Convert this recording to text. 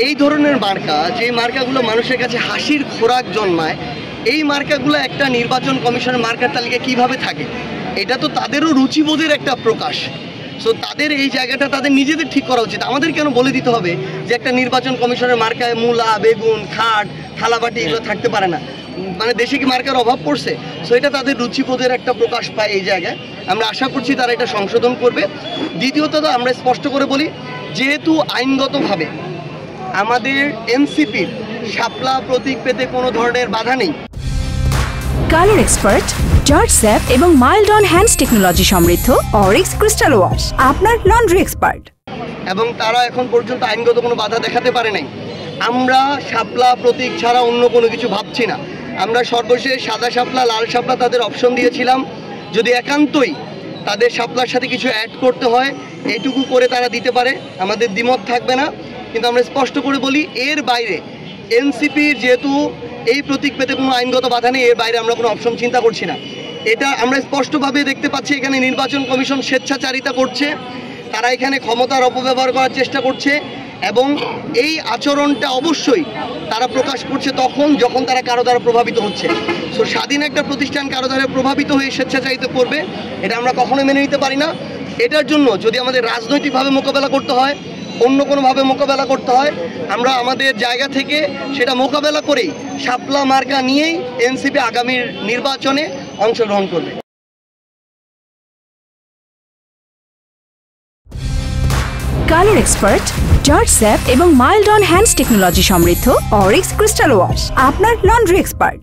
এই ধরনের মার্কা, যে মার্কাগুলো মানুষের কাছে হাসির খোরাক জন্মায়, এই মার্কাগুলো একটা নির্বাচন কমিশনের মার্কার তালিকায় কিভাবে থাকে? এটা তো তাদেরও রুচিবোধের একটা প্রকাশ। সো তাদের এই জায়গাটা তাদের নিজেদের ঠিক করা উচিত। আমাদের কেন বলে দিতে হবে যে একটা নির্বাচন কমিশনের মার্কায় মূলা, বেগুন, খাট, থালাবাটি এগুলো থাকতে পারে না? মানে দেশে কি মার্কার অভাব পড়ছে? সো এটা তাদের রুচিবোধের একটা প্রকাশ পায় এই জায়গায়। আমরা আশা করছি তারা এটা সংশোধন করবে। দ্বিতীয়ত আমরা স্পষ্ট করে বলি, যেহেতু আইনগতভাবে আমাদের এনসিপির শাপলা প্রতীক পেতে কোনো ধরনের বাধা নেই। কালার এক্সপার্ট, জর্জ স্যাপ এবং মাইল্ড অন হ্যান্ডস টেকনোলজি সমৃদ্ধ অরিক্স ক্রিস্টাল ওয়াশ আপনার লন্ড্রি এক্সপার্ট। এবং তারা এখন পর্যন্ত আইনগত কোনো বাধা দেখাতে পারে নাই। আমরা শাপলা প্রতীক ছাড়া অন্য কোনো কিছু ভাবছি না। আমরা সর্বশেষ সাদা শাপলা, লাল শাপলা তাদের অপশন দিয়েছিলাম। যদি একান্তই তাদের শাপলার সাথে কিছু অ্যাড করতে হয়, এইটুকু করে তারা দিতে পারে, আমাদের দ্বিমত থাকবে না। কিন্তু আমরা স্পষ্ট করে বলি, এর বাইরে এনসিপির যেহেতু এই প্রতীক পেতে কোনো আইনগত বাধা নেই, এর বাইরে আমরা কোনো অপশন চিন্তা করছি না। এটা আমরা স্পষ্টভাবে দেখতে পাচ্ছি, এখানে নির্বাচন কমিশন স্বেচ্ছাচারিতা করছে। তারা এখানে ক্ষমতার অপব্যবহার করার চেষ্টা করছে এবং এই আচরণটা অবশ্যই তারা প্রকাশ করছে তখন যখন তারা কারো দ্বারা প্রভাবিত হচ্ছে। সো স্বাধীন একটা প্রতিষ্ঠান কারো দ্বারা প্রভাবিত হয়ে স্বেচ্ছাচারিতা করবে, এটা আমরা কখনোই মেনে নিতে পারি না। এটার জন্য যদি আমাদের রাজনৈতিকভাবে মোকাবেলা করতে হয়, অন্য কোনোভাবে মোকাবেলা করতে হয়, আমরা আমাদের জায়গা থেকে সেটা মোকাবেলা করেই শাপলা মার্কা নিয়েই এনসিপি আগামীর নির্বাচনে অংশগ্রহণ করবে। কালার এক্সপার্ট, জর্জ স্যাপ এবং মাইল্ড অন হ্যান্ডস টেকনোলজি সমৃদ্ধ অরিক্স ক্রিস্টাল ওয়াশ আপনার লন্ড্রি এক্সপার্ট।